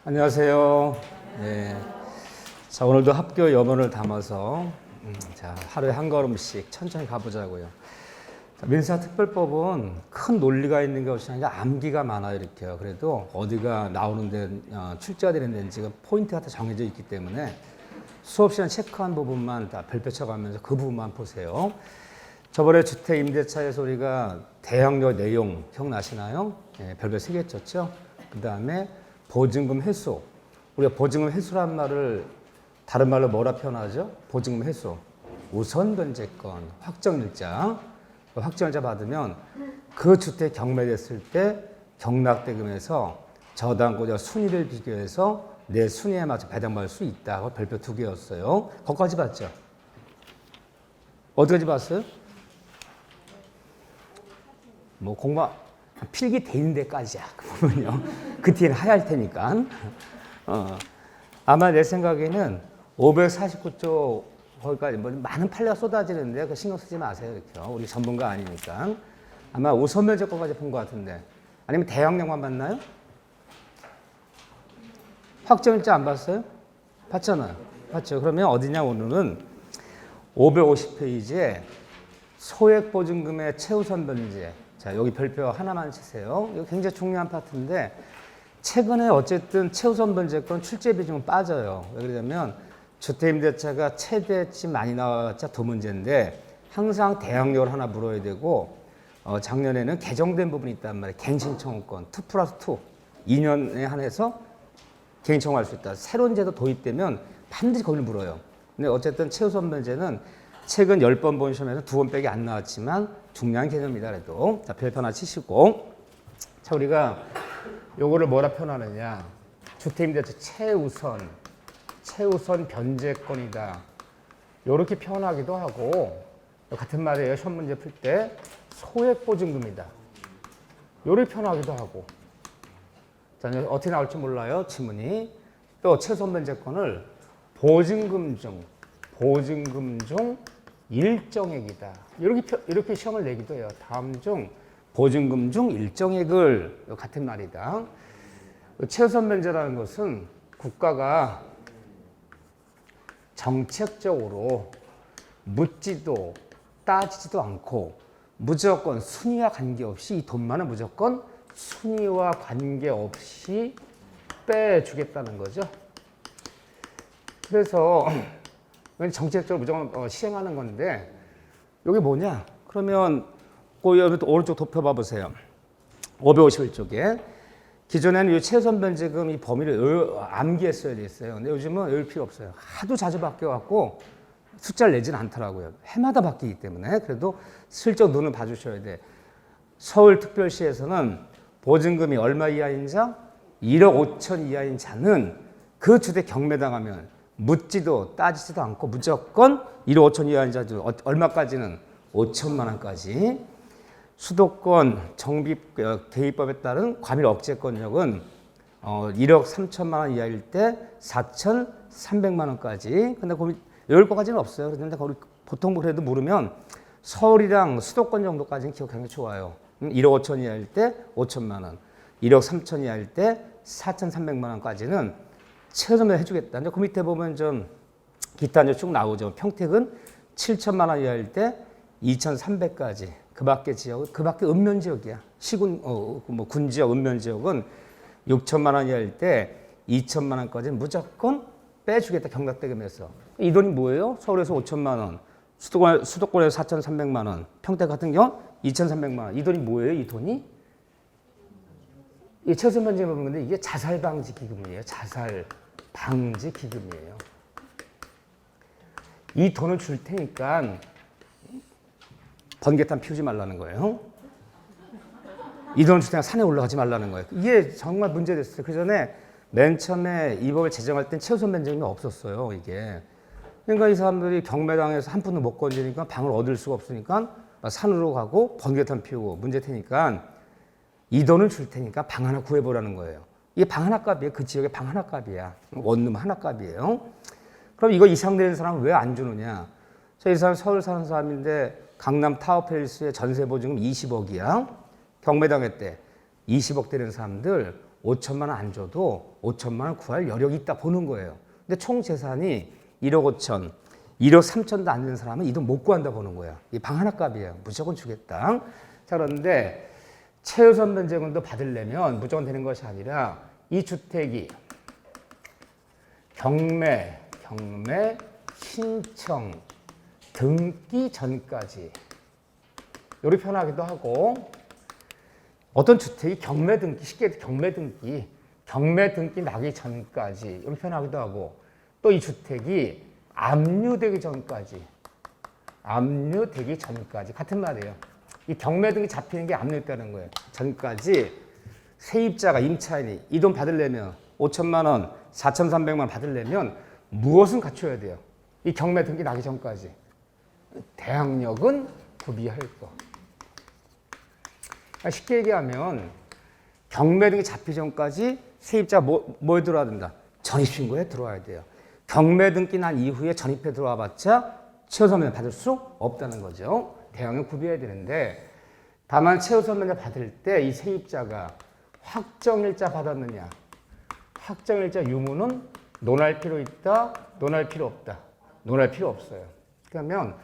안녕하세요. 네. 자, 오늘도 학교 염원을 담아서 자, 하루에 한 걸음씩 천천히 가보자고요. 자, 민사특별법은 큰 논리가 있는 것이 아니라 암기가 많아요, 이렇게요. 그래도 어디가 나오는데 출제가 되는 데인지가 포인트가 다 정해져 있기 때문에 수업 시간 체크한 부분만 다 별표 쳐가면서 그 부분만 보세요. 저번에 주택 임대차에서 우리가 대항력 내용 기억나시나요? 네, 별표 3개 쳤죠. 그 다음에 보증금 회수. 우리가 보증금 회수란 말을 다른 말로 뭐라 표현하죠? 보증금 회수. 우선 변제권, 확정일자. 확정일자 받으면 그 주택 경매됐을 때 경락대금에서 저당권자 순위를 비교해서 내 순위에 맞춰 배당받을 수 있다. 별표 2개였어요. 거기까지 봤죠? 어디까지 봤어요? 뭐 공부 필기 되는 데까지야. 그 부분요. 그 뒤에는 하야할 테니까. 아마 내 생각에는 549쪽 거기까지 뭐 많은 판례가 쏟아지는데 그 신경 쓰지 마세요. 이렇게. 우리 전문가 아니니까. 아마 우선면제권까지 본 것 같은데. 아니면 대항력만 봤나요? 확정일자 안 봤어요? 봤잖아요. 봤죠. 그러면 어디냐 오늘은 550페이지에 소액보증금의 최우선 변제. 자, 여기 별표 하나만 치세요. 이거 굉장히 중요한 파트인데 최근에 어쨌든 최우선 변제권 출제 비중은 빠져요. 왜 그러냐면 주택임대차가 최대치 많이 나왔자 두 문제인데 항상 대항력을 하나 물어야 되고 작년에는 개정된 부분이 있단 말이에요. 갱신청구권 2+2 2년에 한해서 갱신청구할 수 있다. 새로운 제도 도입되면 반드시 거기를 물어요. 근데 어쨌든 최우선 변제는 최근 10번 본 시험에서 2번밖에 안 나왔지만 중요한 개념이다 그래도. 자, 별표 하나 치시고. 자, 우리가 요거를 뭐라 표현하느냐. 주택임대차 최우선 변제권이다. 요렇게 표현하기도 하고 같은 말이에요. 시험 문제 풀 때 소액보증금이다. 요렇게 표현하기도 하고. 자, 어떻게 나올지 몰라요. 지문이. 또 최우선 변제권을 보증금 중 일정액이다. 이렇게 시험을 내기도 해요. 다음 중 보증금 중 일정액을 같은 말이다. 최우선 변제라는 것은 국가가 정책적으로 묻지도 따지지도 않고 무조건 순위와 관계없이 이 돈만은 무조건 순위와 관계없이 빼주겠다는 거죠. 그래서 정책적으로 무조건 시행하는 건데 이게 뭐냐? 그러면 여기 오른쪽 도표 봐보세요. 551쪽에 기존에는 이 최우선 변제금 이 범위를 암기했어야 됐어요. 근데 요즘은 외울 필요 없어요. 하도 자주 바뀌어갖고 숫자를 내지는 않더라고요. 해마다 바뀌기 때문에 그래도 슬쩍 눈을 봐주셔야 돼. 서울특별시에서는 보증금이 얼마 이하인 자? 1억 5천 이하인 자는 그 주택 경매당하면 묻지도 따지지도 않고 무조건 1억 5천 이하인 자들 얼마까지는 5천만 원까지. 수도권 정비 대입법에 따른 과밀 억제권력은 1억 3천만 원 이하일 때 4,300만 원까지. 근데 거기 이럴 것까지는 없어요. 그런데 거기 보통 그래도 모르면 서울이랑 수도권 정도까지는 기억하는 게 좋아요. 1억 5천 이하일 때 5천만 원, 1억 3천 이하일 때 4,300만 원까지는 최우선 해주겠다. 그 밑에 보면 좀 기타 이제 쭉 나오죠. 평택은 7천만 원 이하일 때 2,300까지. 그 밖에 지역은 그 밖에 읍면 지역이야. 시군 뭐 군 지역, 읍면 지역은 6천만 원 이하일 때 2천만 원까지는 무조건 빼주겠다. 경락대금에서. 이 돈이 뭐예요? 서울에서 5천만 원, 수도권에서 4,300만 원, 평택 같은 경우 2,300만 원. 이 돈이 뭐예요? 이 돈이? 이 최우선 변제금 보는 건데 이게 자살 방지 기금이에요. 자살 방지 기금이에요. 이 돈을 줄 테니까 번개탄 피우지 말라는 거예요. 이 돈을 줄 테니까 산에 올라가지 말라는 거예요. 이게 정말 문제됐어요. 그 전에 맨 처음에 이 법을 제정할 땐 최우선 변제금이 없었어요. 이게. 그러니까 이 사람들이 경매당해서 한 푼도 못 건지니까 방을 얻을 수가 없으니까 산으로 가고 번개탄 피우고 문제 테니까 이 돈을 줄 테니까 방 하나 구해보라는 거예요. 이게 방 하나 값이에요. 그 지역의 방 하나 값이야. 원룸 하나 값이에요. 그럼 이거 이상 되는 사람은 왜 안 주느냐? 이 사람 서울 사는 사람인데 강남 타워팰리스의 전세 보증금 20억이야. 경매당했대. 20억 되는 사람들 5천만 원 안 줘도 5천만 원 구할 여력이 있다 보는 거예요. 근데 총 재산이 1억 5천, 1억 3천도 안 되는 사람은 이 돈 못 구한다 보는 거야. 이 방 하나 값이에요. 무조건 주겠다. 자, 그런데 최우선 변제금도 받으려면 무조건 되는 것이 아니라 이 주택이 경매, 신청, 등기 전까지 이렇게 표현하기도 하고 어떤 주택이 경매 등기, 쉽게 경매 등기 나기 전까지 이렇게 표현하기도 하고 또 이 주택이 압류되기 전까지 같은 말이에요. 이 경매 등기 잡히는 게 압류됐다는 거예요. 전까지 세입자가 임차인이 이 돈 받으려면 5천만 원, 4,300만 원 받으려면 무엇은 갖춰야 돼요? 이 경매 등기 나기 전까지 대항력은 구비할 거. 쉽게 얘기하면 경매 등기 잡히기 전까지 세입자가 뭐에 들어와야 된다? 전입신고에 들어와야 돼요. 경매 등기 난 이후에 전입해 들어와 봤자 최우선 면제 받을 수 없다는 거죠. 대항력 구비해야 되는데 다만 최우선 면제 받을 때 이 세입자가 확정일자 받았느냐, 확정일자 유무는 논할 필요 있다, 논할 필요 없다. 논할 필요 없어요. 그러면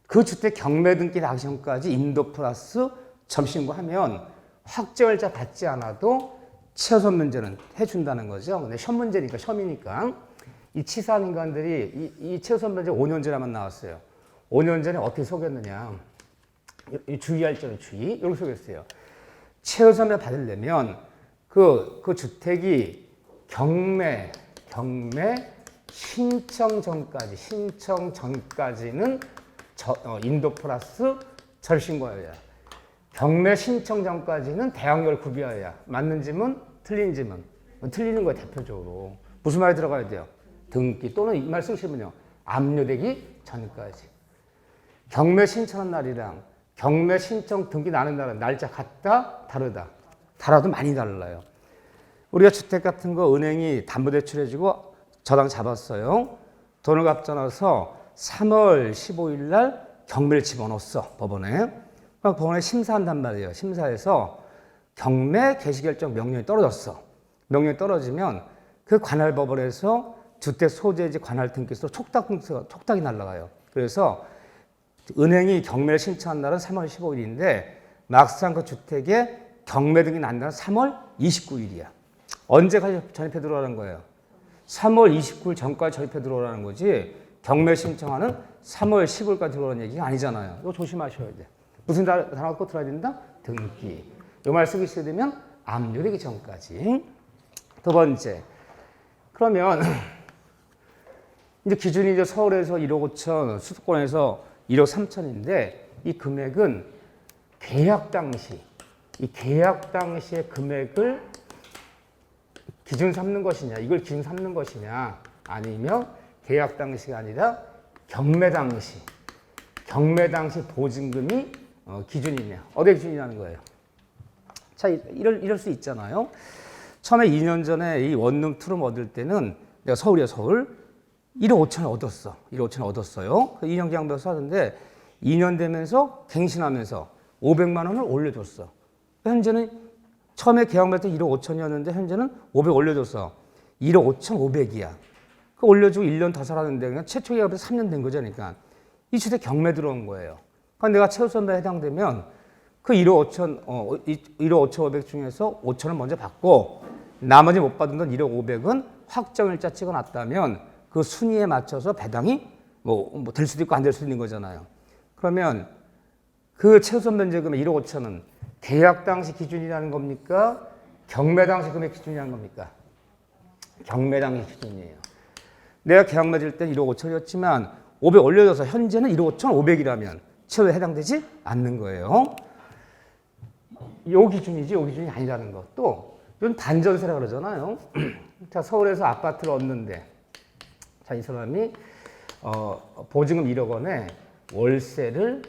그 주택 경매 등기 나기 전까지 인도 플러스 점신고하면 확정일자 받지 않아도 최우선 면제는 해준다는 거죠. 근데 시험 문제니까, 시험이니까 이 치사한 인간들이 이 최우선 면제 5년 전에만 나왔어요. 5년 전에 어떻게 속였느냐. 주의할 점은 주의. 이렇게 속였어요. 최우선 면제 받으려면 그 주택이 경매 신청 전까지는 인도 플러스 절신고여야. 경매 신청 전까지는 대항력을 구비해야. 맞는 지문, 틀린 지문. 틀리는 거예요, 대표적으로. 무슨 말이 들어가야 돼요? 등기 또는 이 말 쓰시면요. 압류되기 전까지. 경매 신청한 날이랑 경매 신청 등기 나는 날은 날짜 같다, 다르다. 달아도 많이 달라요. 우리가 주택 같은 거 은행이 담보대출해주고 저당 잡았어요. 돈을 갚지 않아서 3월 15일 날 경매를 집어넣었어, 법원에. 법원에 심사한단 말이에요. 심사해서 경매 개시결정 명령이 떨어졌어. 명령이 떨어지면 그 관할 법원에서 주택 소재지 관할 등기소 촉탁이 날라가요. 그래서 은행이 경매를 신청한 날은 3월 15일인데 막상 그 주택에 경매 등이 난 날은 3월 29일이야. 언제 전입해 들어오라는 거예요? 3월 29일 전까지 전입해 들어오라는 거지 경매 신청하는 3월 15일까지 들어오라는 얘기가 아니잖아요. 이거 조심하셔야 돼. 무슨 단어가 꼭 들어야 된다? 등기. 이 말 쓰기 시작되면 압류되기 전까지. 두 번째. 그러면 이제 기준이 이제 서울에서 1억 5천, 수도권에서 1억 3천인데 이 금액은 계약 당시의 금액을 기준 삼는 것이냐, 이걸 기준 삼는 것이냐, 아니면 계약 당시가 아니라 경매 당시 보증금이 기준이냐, 어디 기준이냐는 거예요. 자, 이럴 수 있잖아요. 처음에 2년 전에 이 원룸 투룸 얻을 때는 내가 서울이야, 서울. 1억 5천을 얻었어. 1억 5천을 얻었어요. 2년 계약서 썼는데 2년 되면서 갱신하면서 500만 원을 올려줬어. 현재는 처음에 계약할 때 1억 5천이었는데 현재는 500 올려줬어. 1억 5천 5백이야. 그 올려주고 1년 더 살았는데 그냥 최초 계약에서 3년 된 거죠. 그러니까 이 주택 경매 들어온 거예요. 그러니까 내가 최우선에 해당되면 그 1억 5천 5백 중에서 5천을 먼저 받고 나머지 못 받은 돈 1억 5백은 확정일자 찍어놨다면 그 순위에 맞춰서 배당이 될 수도 있고 안 될 수도 있는 거잖아요. 그러면 그 최우선 면제금의 1억 5천은 계약 당시 기준이라는 겁니까? 경매 당시 금액 기준이라는 겁니까? 경매 당시 기준이에요. 내가 계약 맺을 때 1억 5천이었지만 500 올려줘서 현재는 1억 5천 5백이라면 최후에 해당되지 않는 거예요. 요 기준이지 요 기준이 아니라는 것도 이건 반전세라 그러잖아요. 자, 서울에서 아파트를 얻는데 자, 이 사람이 보증금 1억 원에 월세를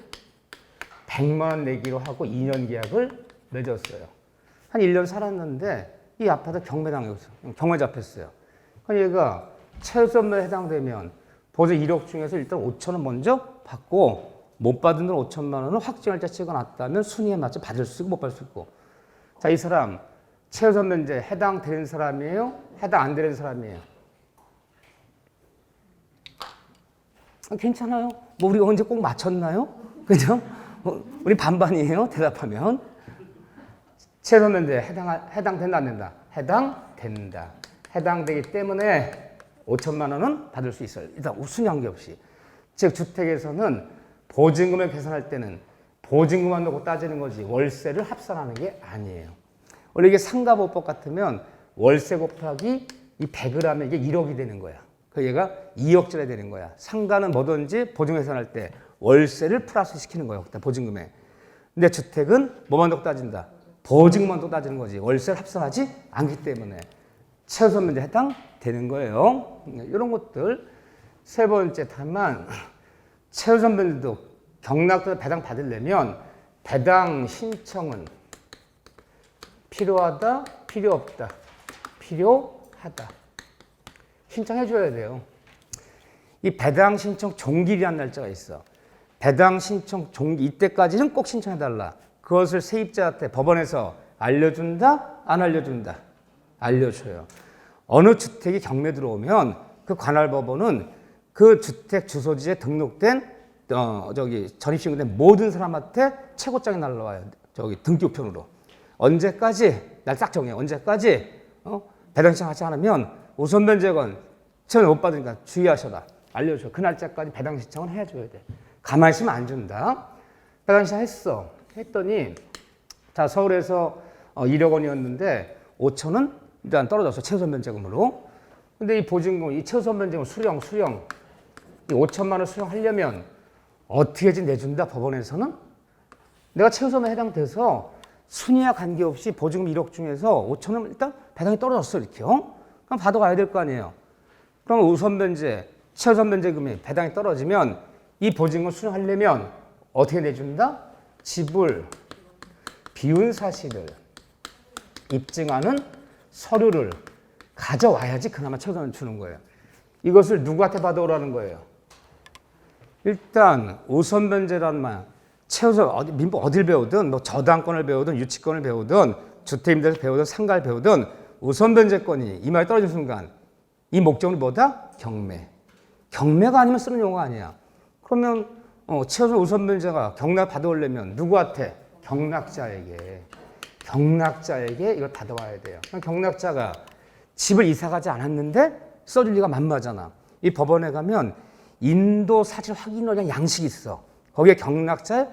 100만 원 내기로 하고 2년 계약을 맺었어요. 한 1년 살았는데 이 아파트 경매 잡혔어요. 그러니까 얘가 최우선에 해당되면 보증 1억 중에서 일단 5천 원 먼저 받고 못 받은 돈 5천만 원을 확정일자 찍어놨다면 순위에 맞춰 받을 수 있고 못 받을 수 있고. 자, 이 사람 최우선 면제 해당되는 사람이에요? 해당 안 되는 사람이에요? 괜찮아요. 뭐 우리 언제 꼭 맞췄나요? 그죠? 우리 반반이에요. 대답하면. 최우선 면제 해당된다 안 된다? 해당된다. 해당되기 때문에 5천만 원은 받을 수 있어요. 일단 순위 관계없이. 즉 주택에서는 보증금을 계산할 때는 보증금만 놓고 따지는 거지 월세를 합산하는 게 아니에요. 원래 이게 상가보법 같으면 월세 곱하기 이 100을 하면 이게 1억이 되는 거야. 그 얘가 2억짜리 되는 거야. 상가는 뭐든지 보증 계산할 때 월세를 플러스 시키는 거예요. 보증금에. 근데 주택은 뭐만 놓고 따진다? 보증금만 놓고 따지는 거지 월세를 합산하지 않기 때문에 최우선 면제 해당되는 거예요. 이런 것들. 세 번째, 다만 최우선 면제도 경락도 배당 받으려면 배당 신청은 필요하다, 필요 없다, 필요하다. 신청해 줘야 돼요. 이 배당 신청 종기일이라는 날짜가 있어. 배당 신청 종기 이때까지는 꼭 신청해 달라. 그것을 세입자한테 법원에서 알려준다, 안 알려준다? 알려줘요. 어느 주택이 경매 들어오면 그 관할 법원은 그 주택 주소지에 등록된 전입신고된 모든 사람한테 최고장이 날라와요. 등기우편으로. 언제까지? 날 딱 정해. 언제까지? 배당 신청하지 않으면 우선 면제권 처음에 못 받으니까 주의하셔라. 알려줘. 그 날짜까지 배당 신청은 해줘야 돼. 가만히 있으면 안 준다. 배당 신청 했어. 했더니 자 서울에서 1억 원이었는데 5천은 일단 떨어졌어. 최우선 면제금으로. 근데 이 보증금, 이 최우선 면제금 수령 이 5천만 원 수령하려면 어떻게든 내준다. 법원에서는 내가 최우선에 해당돼서 순위와 관계없이 보증금 1억 중에서 5천은 일단 배당이 떨어졌어. 이렇게요. 그럼 받아가야 될 거 아니에요. 그럼 우선 면제, 최우선 면제금이 배당이 떨어지면 이 보증금을 수령하려면 어떻게 내준다? 집을 비운 사실을 입증하는 서류를 가져와야지 그나마 최우선을 주는 거예요. 이것을 누구한테 받아오라는 거예요? 일단 우선 면제라는 말, 최우선 민법 어딜 배우든 뭐 저당권을 배우든 유치권을 배우든 주택임대에서 배우든 상가를 배우든 우선 면제권이 이 말이 떨어진 순간 이 목적은 뭐다? 경매. 경매가 아니면 쓰는 용어가 아니야. 그러면 최우선 우선 면제가 경락 받아오려면 누구한테? 경락자에게 이걸 받아와야 돼요. 경락자가 집을 이사가지 않았는데 써줄 리가 만무하잖아. 이 법원에 가면 인도 사실 확인원이라는 양식이 있어. 거기에 경락자의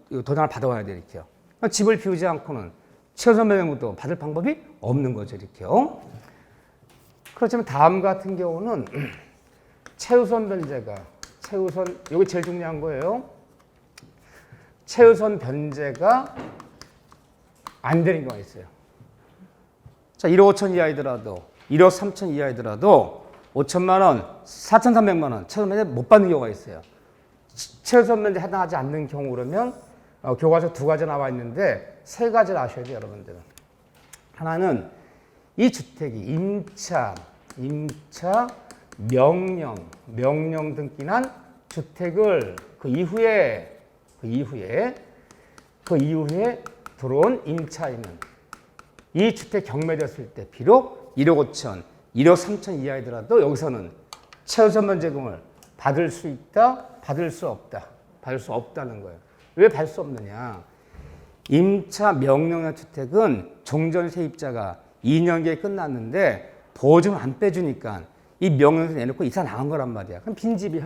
도장을 받아와야 돼. 이렇게요. 집을 비우지 않고는 최우선 면제금도 받을 방법이 없는 거죠. 이렇게요. 그렇지만 다음 같은 경우는 최우선 변제가 이게 제일 중요한 거예요. 최우선 변제가 안 되는 경우가 있어요. 자, 1억 5천 이하이더라도 1억 3천 이하이더라도 5천만 원, 4,300만 원 최우선 면제 못 받는 경우가 있어요. 최우선 면제 해당하지 않는 경우 그러면 교과서 2가지 나와 있는데 3가지를 아셔야 돼요, 여러분들은. 하나는 이 주택이 임차, 명령 등기난 주택을 그 이후에 들어온 임차인은 이 주택 경매됐을 때 비록 1억 5천, 1억 3천 이하이더라도 여기서는 최우선 면제금을 받을 수 있다, 받을 수 없다. 받을 수 없다는 거예요. 왜 받을 수 없느냐? 임차 명령난 주택은 종전 세입자가 2년기에 끝났는데 보증을 안 빼주니까 이 명령에서 내놓고 이사 나간 거란 말이야. 그럼 빈집이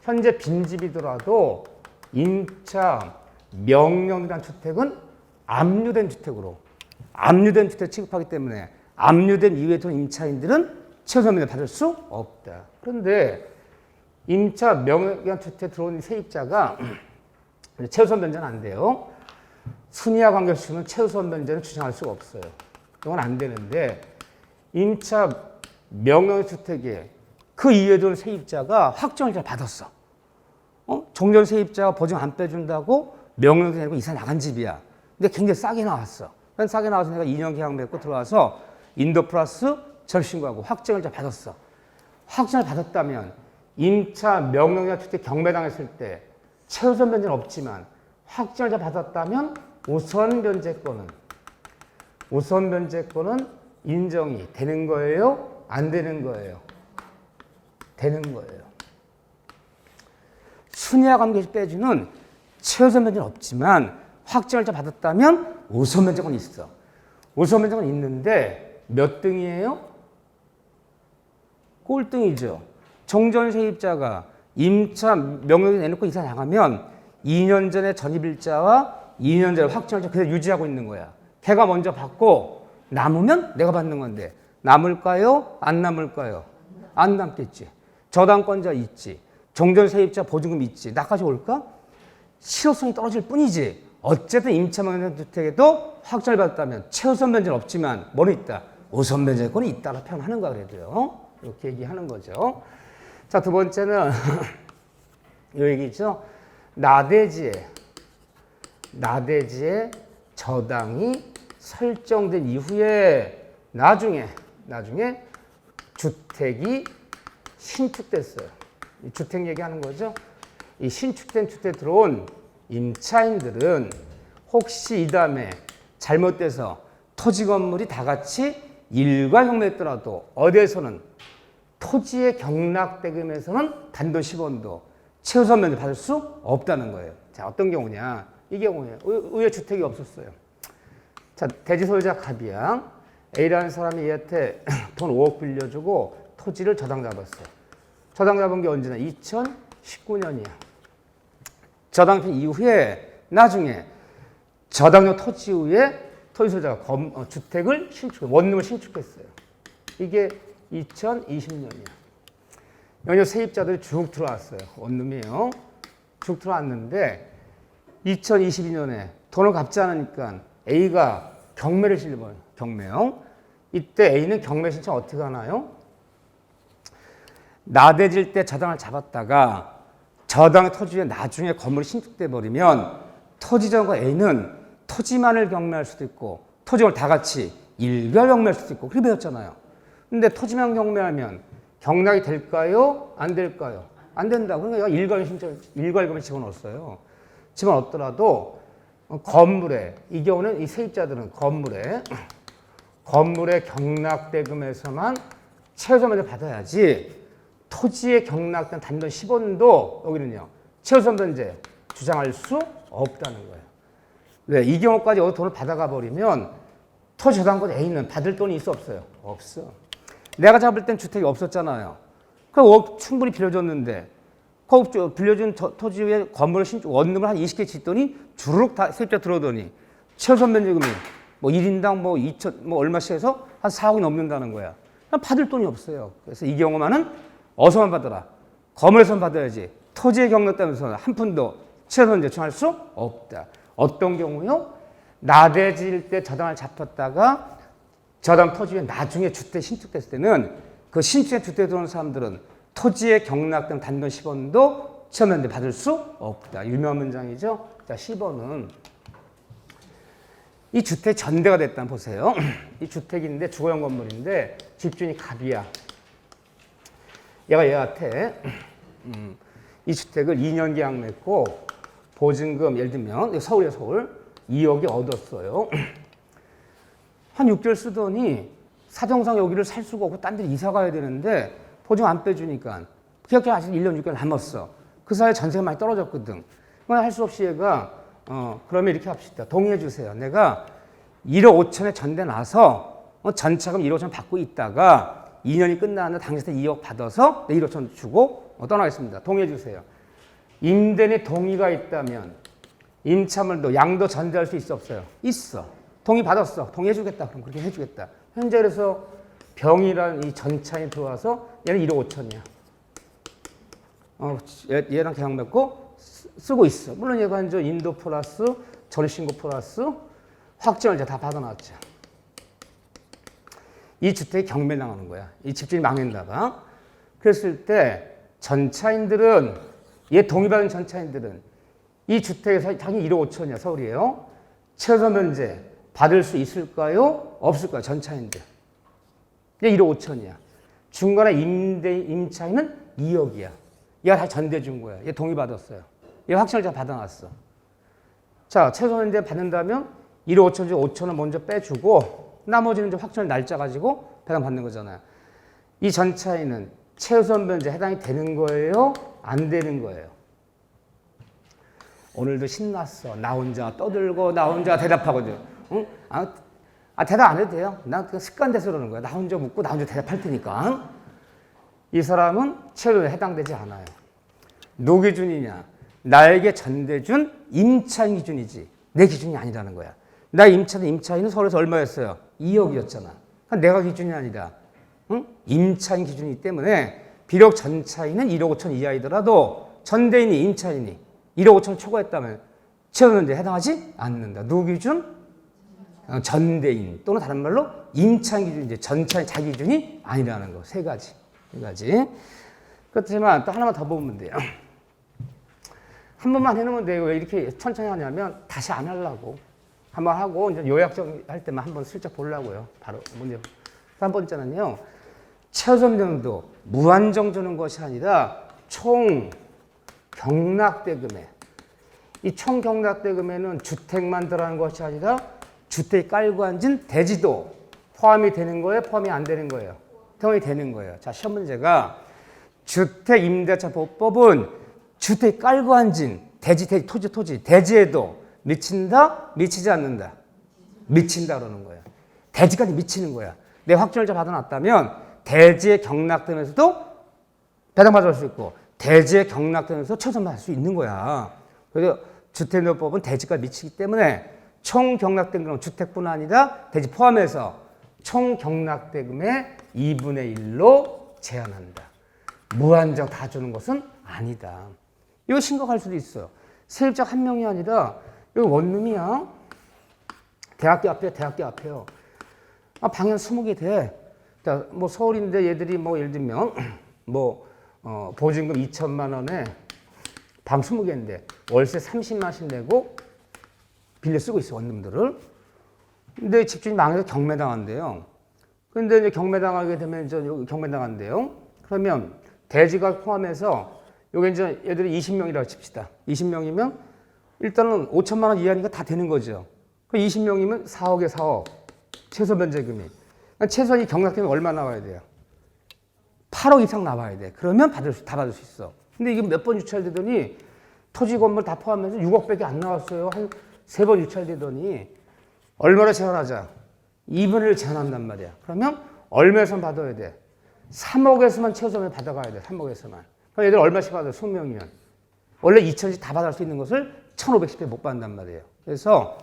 현재 빈집이더라도 임차 명령난 주택은 압류된 주택 취급하기 때문에 압류된 이후에 들어온 임차인들은 최우선 면제 받을 수 없다. 그런데 임차 명령 주택 들어온 세입자가 최우선 면제는 안 돼요. 순위와 관계없이는 최우선 면제는 주장할 수가 없어요. 이건 안 되는데 임차 명령 주택에 그 이후에 들어온 세입자가 확정을 잘 받았어. 종전 세입자가 보증 안 빼준다고 명령 내고 이사 나간 집이야. 근데 굉장히 싸게 나왔어. 싸게 나와서 내가 2년 계약 맺고 들어와서 인도 플러스 절신고하고 확정을 잘 받았어. 확정을 받았다면 임차 명령자 주택 경매당했을 때 최우선 변제는 없지만 확정을 잘 받았다면 우선 변제권은 우선 면제권은 인정이 되는 거예요? 안 되는 거예요? 되는 거예요. 순위와 관계에서 빼주는 최우선 면제는 없지만 확정일자 받았다면 우선 면제권이 있어. 우선 면제권이 있는데 몇 등이에요? 꼴등이죠. 정전 세입자가 임차 명령이 내놓고 이사 나가면 2년 전에 전입일자와 2년 전에 확정일자 그대로 유지하고 있는 거야. 걔가 먼저 받고 남으면 내가 받는 건데 남을까요? 안 남을까요? 안 남겠지. 저당권자 있지. 정전 세입자 보증금 있지. 나까지 올까? 실효성이 떨어질 뿐이지. 어쨌든 임차명령 주택에도 확정을 받았다면 최우선 면제는 없지만 뭐는 있다? 우선 면제권이 있다라 표현하는 거야 그래도요. 이렇게 얘기하는 거죠. 자, 두 번째는 이 얘기죠. 나대지에 저당이 설정된 이후에 나중에 주택이 신축됐어요. 이 주택 얘기하는 거죠. 이 신축된 주택에 들어온 임차인들은 혹시 이 다음에 잘못돼서 토지 건물이 다 같이 일괄 경매했더라도 어디에서는 토지의 경락대금에서는 단돈 10원도 최우선 면제 받을 수 없다는 거예요. 자, 어떤 경우냐? 이 경우에 의외 주택이 없었어요. 자, 대지 소유자 갑이야. A라는 사람이 얘한테 돈 5억 빌려주고 토지를 저당 잡았어요. 저당 잡은 게 언제나 2019년이야. 저당 이후에 나중에 저당료 토지 후에 토지 소유자가 주택을 원룸을 신축했어요. 이게 2020년이야. 여기 세입자들이 쭉 들어왔어요. 원룸이에요. 쭉 들어왔는데 2022년에 돈을 갚지 않으니까 A가 경매를 실어요. 경매요. 이때 A는 경매 신청 어떻게 하나요? 나대질 때 저당을 잡았다가 저당의 토지에 나중에 건물이 신축돼 버리면 토지전과 A는 토지만을 경매할 수도 있고 토지를 다 같이 일괄 경매할 수도 있고 그렇게 배웠잖아요. 근데 토지만 경매하면 경락이 될까요? 안 될까요? 안 된다고. 그러니까 일괄 경매 집어넣었어요. 집어넣었더라도 건물에 이 경우는 이 세입자들은 건물의 경락대금에서만 최우선 면제 받아야지 토지의 경락된 단돈 10원도 여기는요 최우선 면제 주장할 수 없다는 거예요. 왜? 이 경우까지 여기 돈을 받아가 버리면 토지 저당권 A는 받을 돈이 있어 없어요? 없어. 내가 잡을 땐 주택이 없었잖아요. 그 충분히 빌려줬는데 그 빌려준 토지 위에 건물을 원룸을 한 20개 짓더니 주르륵 다 세입자 들어오더니 최우선 면제금이 뭐 1인당 뭐 2천 뭐 얼마씩 해서 한 4억이 넘는다는 거야. 받을 돈이 없어요. 그래서 이 경우만은 어서만 받아라. 건물에서만 받아야지. 토지의 경락되면서 한 푼도 최우선 면제 요청할 수 없다. 어떤 경우요? 나대질 때 저당을 잡혔다가 저당 토지에 나중에 주택 신축됐을 때는 그 신축의 주택에 들어오는 사람들은 토지의 경락된 단돈 10원도 최우선 면제 받을 수 없다. 유명한 문장이죠. 자, 10번은 이 주택 전대가 됐다 보세요. 이 주택인데 주거용 건물인데 집주인이 갑이야. 얘가 얘한테 이 주택을 2년 계약 맺고 보증금 예를 들면 서울이야 서울 2억이 얻었어요. 한 6개월 쓰더니 사정상 여기를 살 수가 없고 딴 데로 이사 가야 되는데 보증 안 빼주니까 계약기간 아직 1년 6개월 남았어. 그 사이에 전세가 많이 떨어졌거든. 그건 할 수 없이 얘가 그러면 이렇게 합시다. 동의해 주세요. 내가 1억 5천에 전대 나서 전차금 1억 5천 받고 있다가 2년이 끝나는데 당신한테 2억 받아서 1억 5천 주고 떠나겠습니다. 동의해 주세요. 임대인의 동의가 있다면 임차물도 양도 전대할 수 있어 없어요? 있어. 동의 받았어. 동의해 주겠다. 그럼 그렇게 해 주겠다. 현재 그래서 병이라는 이 전차에 들어와서 얘는 1억 5천이야. 얘랑 계약 맺고 쓰고 있어. 물론 얘가 이제 인도 플러스 전신고 플러스 확정을 이제 다 받아놨죠. 이 주택이 경매 나가는 거야. 이 집주인이 망했나봐. 그랬을 때 전차인들은 얘 동의받은 전차인들은 이 주택에서 당연히 1억 5천이야. 서울이에요. 최우선 면제 받을 수 있을까요? 없을까요? 전차인들. 얘 1억 5천이야. 중간에 임차인은 2억이야. 얘가 다 전대 준 거야. 얘 동의받았어요. 얘 확정을 다 받아놨어. 자, 최우선 면제 받는다면 1억 5천 중 5천을 먼저 빼주고 나머지는 이제 확정일 날짜 가지고 배당받는 거잖아요. 이 전 차이는 최우선 변제 해당이 되는 거예요? 안 되는 거예요? 오늘도 신났어. 나 혼자 떠들고 나 혼자 대답하거든. 응? 대답 안 해도 돼요. 나 그냥 습관 돼서 그러는 거야. 나 혼자 묻고 나 혼자 대답할 테니까. 응? 이 사람은 최우선에 해당되지 않아요. 누 기준이냐? 나에게 전대준 임차인 기준이지 내 기준이 아니라는 거야. 나 임차인은 서울에서 얼마였어요? 2억이었잖아. 그러니까 내가 기준이 아니라 응? 임차인 기준이기 때문에 비록 전차인은 1억 5천 이하이더라도 전대인이 임차인이 1억 5천 초과했다면 최우선에 해당하지 않는다. 누구 기준? 전대인 또는 다른 말로 임차인 기준, 이제 전차인 자기 기준이 아니라는 거. 세 가지. 그렇지만 또 하나만 더 보면 돼요. 한 번만 해놓으면 돼요. 왜 이렇게 천천히 하냐면 다시 안 하려고. 한번 하고 이제 요약적 할 때만 한번 슬쩍 보려고요. 바로 문제. 한 번째는요. 최우선 변도 무한정 주는 것이 아니라 총 경락대금에 이 총 경락대금에는 주택만 들어가는 것이 아니라 주택이 깔고 앉은 대지도 포함이 되는 거예요? 포함이 안 되는 거예요? 포함이 되는 거예요. 자, 시험 문제가 주택임대차보법은 주택이 깔고 앉은 토지, 대지에도 미친다? 미치지 않는다? 미친다 그러는 거예요. 대지까지 미치는 거야. 내 확정일자 받아놨다면 대지에 경락되면서도 배당받을 수 있고 대지에 경락되면서 최선받을 수 있는 거야. 그래서 주택임대법은 대지까지 미치기 때문에 총 경락대금은 주택뿐 아니라 대지 포함해서 총 경락대금의 2분의 1로 제한한다. 무한정 다 주는 것은 아니다. 이거 심각할 수도 있어요. 세입자 한 명이 아니라 여기 원룸이야. 대학교 앞에요. 방이 한 20개 돼. 뭐 서울인데 얘들이 뭐 예를 들면 보증금 2천만 원에 방 20개인데 월세 30만씩 내고 빌려 쓰고 있어, 원룸들을. 근데 집주인이 망해서 경매당한대요. 근데 이제 경매당하게 되면 이제 경매당한대요. 그러면 대지가 포함해서 여기 이제 얘들이 20명이라고 칩시다. 20명이면 일단은 5천만 원 이하니까 다 되는 거죠. 그 20명이면 4억에 4억. 최소 변제금이. 그러니까 최소한 이 경락되면 얼마 나와야 돼요? 8억 이상 나와야 돼. 그러면 다 받을 수 있어. 근데 이게 몇 번 유찰되더니 토지 건물 다 포함해서 6억밖에 안 나왔어요. 한 3번 유찰되더니 얼마나 제한하자? 2분의 1을 제한한단 말이야. 그러면 얼마에서만 받아야 돼? 3억에서만 최소한을 받아가야 돼. 3억에서만. 그럼 얘들 얼마씩 받아요? 20명이면. 원래 2천씩 다 받을 수 있는 것을 1,510배 못 받는단 말이에요. 그래서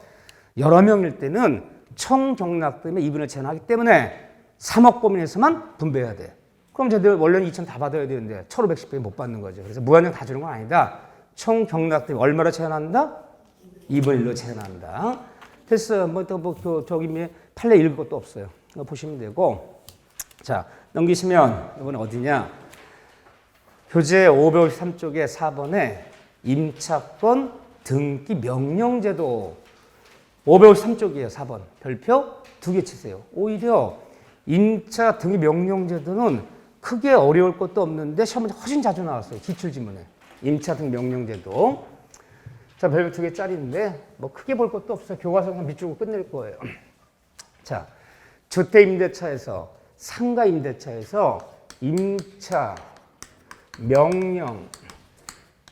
여러 명일 때는 총 경락금의 2분을 제한하기 때문에 3억 범위에서만 분배해야 돼. 그럼 쟤들 원래는 2천 다 받아야 되는데 1,510배 못 받는 거죠. 그래서 무한정 다 주는 건 아니다. 총 경락금이 얼마로 제한한다? 2분의 1로 제한한다. 됐어요. 저기 판례 읽을 것도 없어요. 보시면 되고. 자, 넘기시면 이번에 어디냐? 교재 553쪽에 4번에 임차권 등기 명령제도 553쪽이에요. 4번. 별표 2개 치세요. 오히려 임차 등기 명령제도는 크게 어려울 것도 없는데 시험에 훨씬 자주 나왔어요. 기출지문에. 임차 등기 명령제도. 자, 별표 2개짜리인데 뭐 크게 볼 것도 없어요. 교과서만 밑줄고 끝낼 거예요. 자, 주택임대차에서 상가임대차에서 임차 명령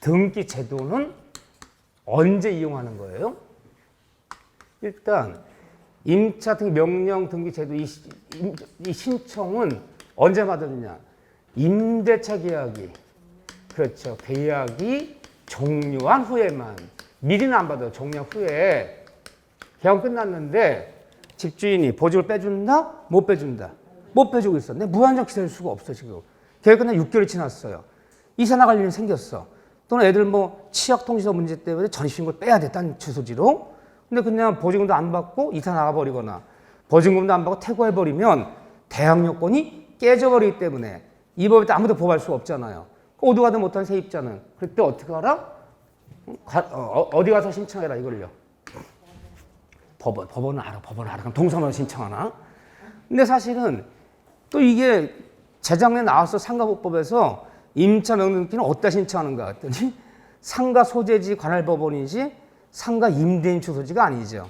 등기 제도는 언제 이용하는 거예요? 일단 임차 등기 명령 등기 제도 이 신청은 언제 받았느냐? 임대차 계약이 그렇죠. 계약이 종료한 후에만. 미리는 안 받아요. 종료 후에. 계약 끝났는데 집주인이 보증을 빼준다? 못 빼준다? 못 빼주고 있어. 근데 무한정 기다릴 수가 없어 지금. 계약 끝나 6개월이 지났어요. 이사 나갈 일이 생겼어. 또는 애들 치약통지서 문제 때문에 전입신고를 빼야 돼. 딴 주소지로. 근데 그냥 보증금도 안 받고 이사 나가버리거나 보증금도 안 받고 퇴거해버리면 대항 요건이 깨져버리기 때문에 이 법에 아무도 보호할 수가 없잖아요. 어디 가든 못한 세입자는. 그때 어떻게 하라? 어디 가서 신청해라 이걸요. 법원은 알아. 그럼 동선으로 신청하나? 근데 사실은 또 이게 재작년에 나왔어. 상가법법에서 임차 명령등기는 어디다 신청하는가 했더니 상가 소재지 관할 법원이지 상가 임대인 주소지가 아니죠.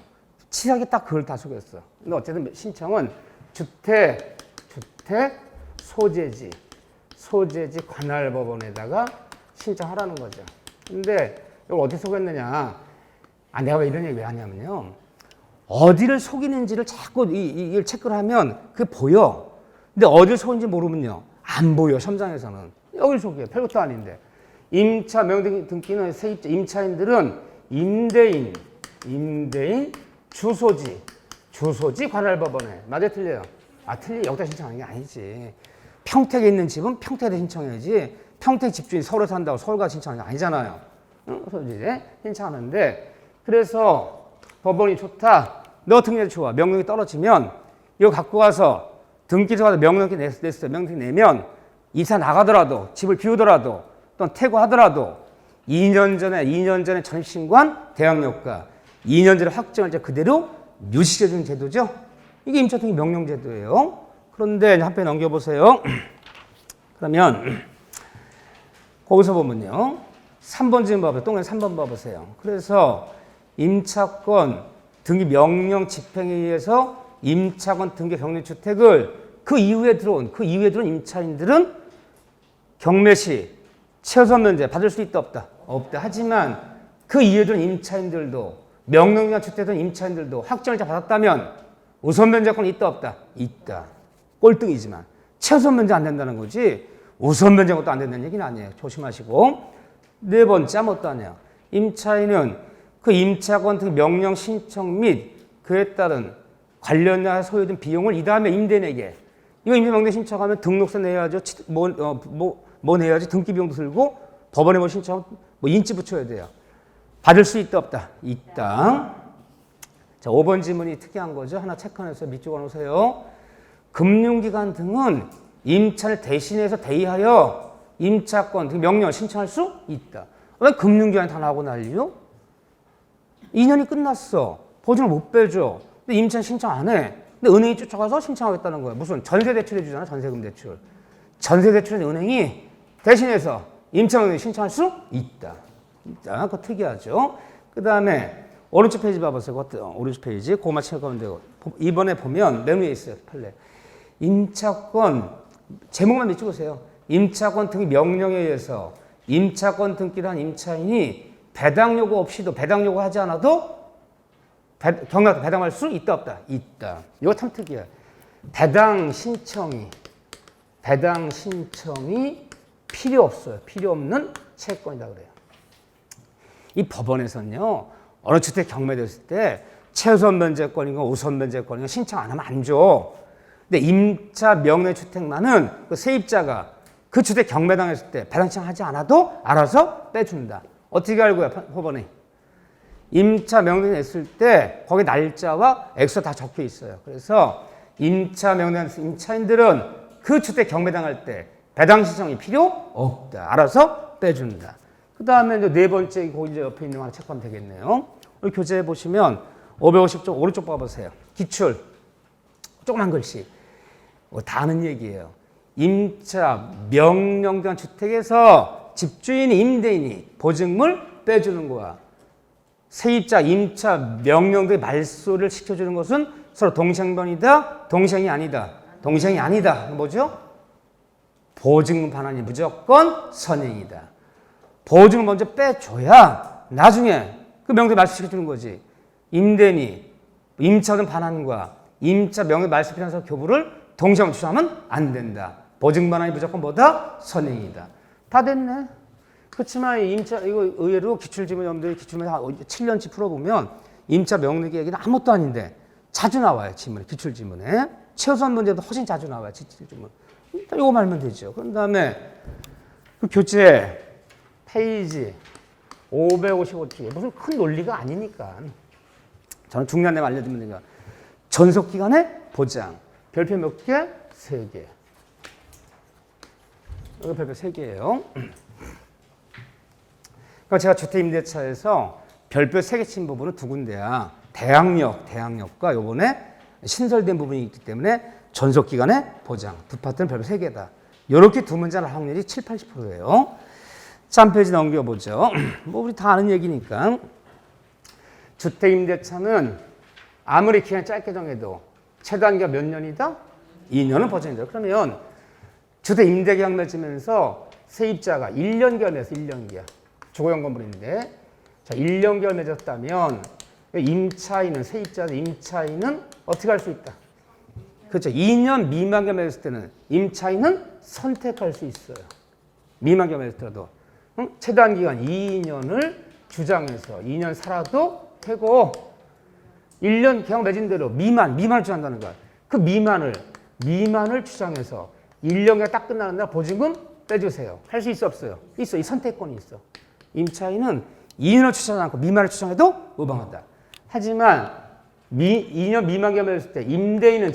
치사하게 딱 그걸 다 속였어. 근데 어쨌든 신청은 주택 소재지 관할법원에다가 신청하라는 거죠. 근데 이걸 어떻게 속였느냐? 내가 왜 이런 얘기 왜 하냐면요. 어디를 속이는지를 자꾸 이걸 체크를 하면 그게 보여. 근데 어디를 속인지 모르면요. 안 보여, 시험장에서는. 여기를 속여요. 별것도 아닌데. 임차 명등기는 세입자, 임차인들은 임대인, 주소지 관할법원에. 맞아요, 틀려요? 틀려. 여기다 신청하는 게 아니지. 평택에 있는 집은 평택에 신청해야지. 평택 집주인 서울에 산다고 서울 가서 신청하는 게 아니잖아요. 그래서 이제 신청하는데, 그래서 법원이 좋다. 너 등기가 좋아. 명령이 떨어지면 이거 갖고 가서 등기소 가서 명령이 냈어요. 명령이 내면 이사 나가더라도 집을 비우더라도 또는 퇴거하더라도 2년 전에 전입신고한 대항력과 2년 전에 확정을 그대로 유지시켜 주는 제도죠. 이게 임차등기 명령제도예요. 그런데 한 페이지 넘겨보세요. 그러면 거기서 보면요. 3번 지금 봐보세요. 동네 3번 봐보세요. 그래서 임차권 등기 명령 집행에 의해서 임차권 등기 경매주택을 그 이후에 들어온 임차인들은 경매 시 최우선 면제 받을 수 있다 없다? 없다. 하지만 그 이후에 들어온 임차인들도 명령이나 주택된 임차인들도 확정을 받았다면 우선 면제권이 있다 없다? 있다. 꼴등이지만 최우선 면제 안 된다는 거지 우선 면제가 또 안 된다는 얘기는 아니에요. 조심하시고. 네 번째 아무것도 아니야. 임차인은 그 임차권 등 명령 신청 및 그에 따른 관련해 소요된 비용을 이 다음에 임대인에게 이거 임대 명령 신청하면 등록세 내야죠. 뭐 내야지 등기 비용도 들고 법원에 뭐 신청하면 뭐 인지 붙여야 돼요. 받을 수 있다 없다? 있다. 자, 5번 지문이 특이한 거죠. 하나 체크해서 밑줄 놓으세요. 금융기관 등은 임차를 대신해서 대의하여 임차권 등 명령을 신청할 수 있다. 왜 금융기관이 다 나오고 난리요? 2년이 끝났어. 보증을 못 빼줘. 근데 임차는 신청 안 해. 근데 은행이 쫓아가서 신청하겠다는 거야. 무슨 전세대출 해주잖아. 전세금 대출. 전세대출은 은행이 대신해서 임차명령을 신청할 수 있다. 그거 특이하죠. 그 다음에 오른쪽 페이지 봐보세요. 오른쪽 페이지. 그것만 체크하면 되고. 이번에 보면 메뉴에 있어요. 판례. 임차권 제목만 밑줄 보세요. 임차권 등기 명령에 의해서 임차권 등기를 한 임차인이 배당 요구 없이도 배당 요구하지 않아도 경락도 배당할 수 있다 없다? 있다. 이거 참 특이해요. 배당 신청이 필요 없어요. 필요 없는 채권이다 그래요. 이 법원에서는요. 어느 주택 경매됐을 때 최우선 면제권인가 우선 면제권인가 신청 안 하면 안 줘. 근데 임차 명령 주택만은 그 세입자가 그 주택 경매당했을 때 배당 신청하지 않아도 알아서 빼준다. 어떻게 알고요? 법원이. 임차 명령 냈을 때 거기 날짜와 액수가 다 적혀 있어요. 그래서 임차 명령 임차인들은 그 주택 경매당할 때 배당 신청이 필요 없다. 알아서 빼준다. 그 다음에 네 번째 거 이제 옆에 있는 거 하나 체크하면 되겠네요. 우리 교재에 보시면 550쪽 오른쪽 봐보세요. 기출. 조그만 글씨. 다 아는 얘기예요. 임차 명령된 주택에서 집주인이 임대인이 보증물 빼주는 거야. 세입자 임차 명령된 말소를 시켜주는 것은 서로 동생변이다, 동생이 아니다. 동생이 아니다. 뭐죠? 보증금 반환이 무조건 선행이다. 보증을 먼저 빼줘야 나중에 그 명령 말소 시켜주는 거지. 임대인이 임차권 반환과 임차 명령 말소 필요해서 교부를 동시에 취소하면 안 된다. 보증 반환이 무조건 뭐다? 선행이다. 다 됐네. 그렇지만 임차 이거 의외로 기출지문 여러분들이 기출문 7년치 풀어보면 임차 명령 얘기는 아무것도 아닌데 자주 나와요. 지문에 기출지문에 최우선 문제도 훨씬 자주 나와요. 기출지문. 일단 이거 말면 되죠. 그런 다음에 그 교재 페이지 555쪽에 무슨 큰 논리가 아니니까 저는 중요한 내용 알려주면 되니까 전속기간의 보장 별표 몇 개? 3개. 여기 별표 3개예요. 그러니까 제가 주택임대차에서 별표 3개 친 부분은 두 군데야. 대항력과 요번에 신설된 부분이 있기 때문에 전속기간의 보장. 두 파트는 별표 3개다. 이렇게 두 문제 할 확률이 7, 80%예요. 자, 한 페이지 넘겨보죠. 뭐 우리 다 아는 얘기니까. 주택임대차는 아무리 기간이 짧게 정해도 최단기가 몇 년이다? 2년은 버전이다. 그러면 주택 임대계약 맺으면서 세입자가 1년계약 맺어서 1년계약. 주거용 건물인데 자 1년계약 맺었다면 임차인은 세입자의 임차인은 어떻게 할 수 있다? 그렇죠. 2년 미만 계약 맺었을 때는 임차인은 선택할 수 있어요. 미만 계약 맺었더라도 최단 기간 2년을 주장해서 2년 살아도 되고 1년 계약 맺은 대로 미만을 주장한다는 거야. 그 미만을 주장해서 1년이 딱 끝나는 날 보증금 빼주세요. 할 수 있어 없어요? 있어. 이 선택권이 있어. 임차인은 2년을 추천하지 않고 미만을 추천해도 무방하다. 하지만 2년 미만 계약 맺었을 때 임대인은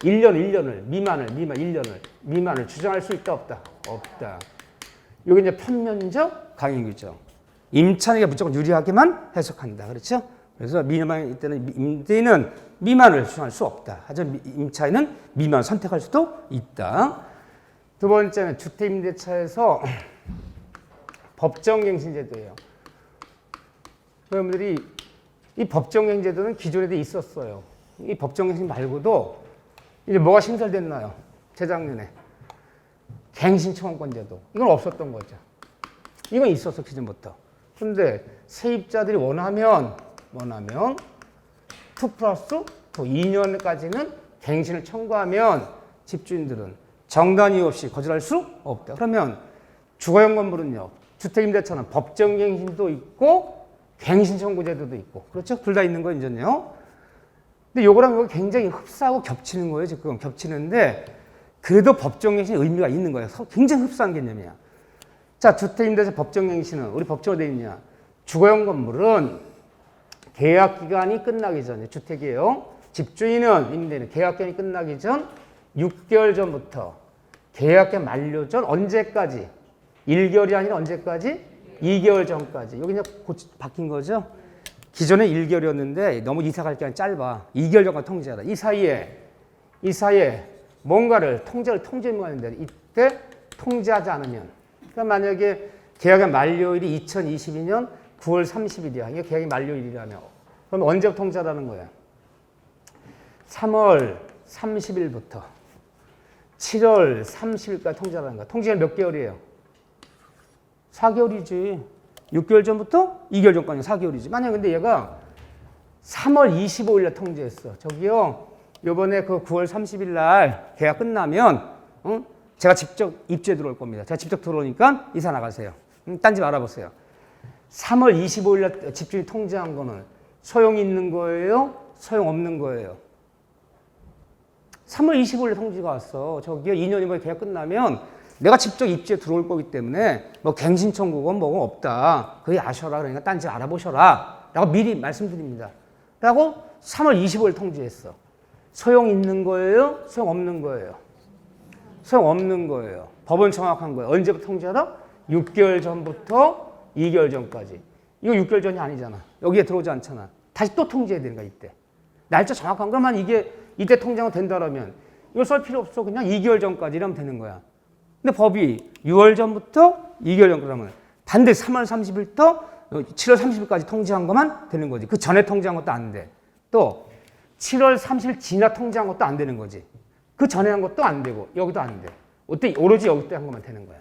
1년을 미만을 주장할 수 있다 없다? 없다. 여기 이제 편면적 강행규정. 임차인에게 무조건 유리하게만 해석한다. 그렇죠? 그래서 미만 때는 임대인은 미만을 주장할 수 없다. 하지만 임차인은 미만을 선택할 수도 있다. 두 번째는 주택임대차에서 법정갱신제도예요. 여러분들이 이 법정갱신제도는 기존에도 있었어요. 이 법정갱신 말고도 이제 뭐가 신설됐나요? 재작년에 갱신청원권제도. 이건 없었던 거죠. 이건 있었어 기존부터. 그런데 세입자들이 원하면 2+2 2년까지는 갱신을 청구하면 집주인들은 정단 이유 없이 거절할 수 없다. 그러면 주거용 건물은요. 주택임대차는 법정갱신도 있고 갱신 청구제도도 있고 그렇죠? 둘 다 있는 거 이제요. 근데 요거랑 이거 굉장히 흡사하고 겹치는 거예요. 지금 겹치는데 그래도 법정갱신이 의미가 있는 거예요. 굉장히 흡사한 개념이야. 자, 주택임대차 법정갱신은 우리 법적으로 되어 있냐? 주거용 건물은 계약 기간이 끝나기 전에 주택이에요. 집주인은 임대인은 계약 기간이 끝나기 전 6개월 전부터 계약기간 만료 전 언제까지? 1개월이 아니라 언제까지? 2개월 전까지. 여기 이제 바뀐 거죠. 기존에 1개월이었는데 너무 이사갈 기간이 짧아. 2개월 전까지 통제하라. 이 사이에 뭔가를 통제를 하는데 이때 통제하지 않으면 그러니까 만약에 계약의 만료일이 2022년 9월 30일이야. 이게 계약의 만료일이라면 그럼 언제부터 통제하라는 거야? 3월 30일부터 7월 30일까지 통제하라는 거야. 통제가 몇 개월이에요? 4개월이지. 6개월 전부터 2개월 전까지 4개월이지. 만약에 근데 얘가 3월 25일에 통제했어. 저기요. 요번에 그 9월 30일 날 계약 끝나면 제가 직접 입주에 들어올 겁니다. 제가 직접 들어오니까 이사 나가세요. 딴 집 알아보세요. 3월 25일 날 집주인이 통제한 거는 소용 있는 거예요? 소용 없는 거예요? 3월 25일에 통지가 왔어. 저기요, 2년 이번에 계약 끝나면 내가 직접 입주에 들어올 거기 때문에 뭐 갱신 청구건 뭐건 없다. 그게 아셔라. 그러니까 딴 집 알아보셔라. 라고 미리 말씀드립니다. 라고 3월 25일 통지했어. 소용 있는 거예요? 소용 없는 거예요? 소용 없는 거예요. 법은 정확한 거예요. 언제부터 통지하라? 6개월 전부터 2개월 전까지. 이거 6개월 전이 아니잖아. 여기에 들어오지 않잖아. 다시 또 통지해야 되는 거야, 이때. 날짜 정확한 것만 이게 이때 통제가 된다라면 이걸 쓸 필요 없어. 그냥 2개월 전까지 이러면 되는 거야. 근데 법이 6월 전부터 2개월 전 그러면 반드시 3월 30일부터 7월 30일까지 통지한 것만 되는 거지. 그 전에 통지한 것도 안 돼. 또 7월 30일 지나 통지한 것도 안 되는 거지. 그 전에 한 것도 안 되고 여기도 안 돼. 어때? 오로지 여기 때 한 것만 되는 거야.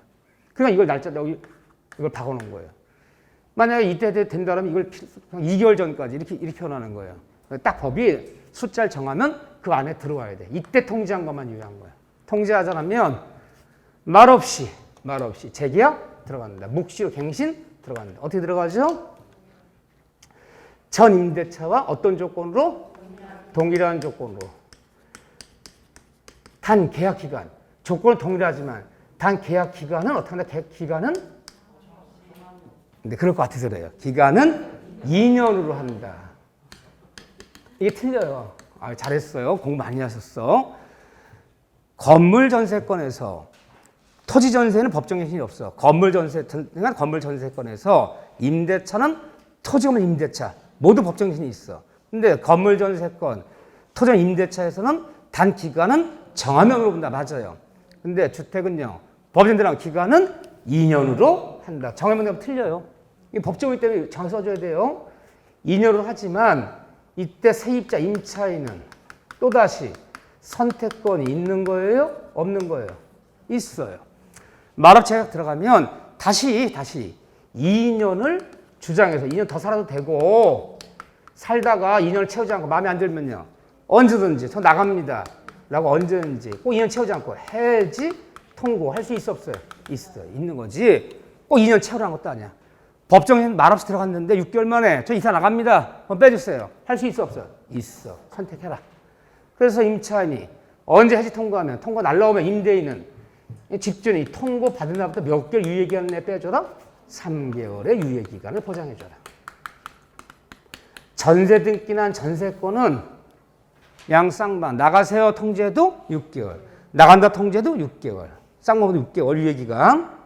그러니까 이걸 날짜 여기 이걸 박아놓은 거예요. 만약에 이때 된다면 이걸 2개월 전까지 이렇게 표현하는 거예요. 딱 법이 숫자를 정하면 그 안에 들어와야 돼. 이때 통지한 것만 유효한 거야. 통지하지 않으면 말없이 재계약 들어간다. 묵시로 갱신 들어간다. 어떻게 들어가죠? 전 임대차와 어떤 조건으로? 동일한 조건으로. 단 계약 기간. 조건은 동일하지만 단 계약 기간은 어떻게 한다? 계약 기간은? 근데 그럴 것 같아서 그래요. 기간은 2년으로 한다. 이게 틀려요. 아, 잘했어요. 공부 많이 하셨어. 건물 전세권에서 토지 전세는 법정갱신이 없어. 건물 전세권에서 임대차는 토지 건물 임대차 모두 법정갱신이 있어. 근데 건물 전세권, 토지 임대차에서는 단 기간은 정하명으로 본다. 맞아요. 근데 주택은요. 법정대랑 기간은 2년으로 한다. 정하명 되면 틀려요. 이 법정이기 때문에 잘 써줘야 돼요. 2년으로 하지만 이때 세입자 임차인은 또다시 선택권이 있는 거예요? 없는 거예요? 있어요. 말업체가 들어가면 다시 2년을 주장해서 2년 더 살아도 되고 살다가 2년을 채우지 않고 마음에 안 들면요. 언제든지 저 나갑니다. 라고 언제든지 꼭 2년 채우지 않고 해야지 통고할 수 있어 없어요? 있어요. 있는 거지. 꼭 2년 채우라는 것도 아니야. 법정에는 말없이 들어갔는데 6개월 만에 저 이사 나갑니다. 그럼 빼주세요. 할 수 있어 없어요? 있어. 선택해라. 그래서 임차인이 언제 해지 통고하면 통고 날라오면 임대인은 집주인이 통고 받은 날부터 몇 개월 유예기간 내에 빼줘라? 3개월의 유예기간을 보장해줘라. 전세 등기난 전세권은 양쌍방 나가세요 통제도 6개월 나간다 통제도 6개월 쌍방도 6개월 유예기간.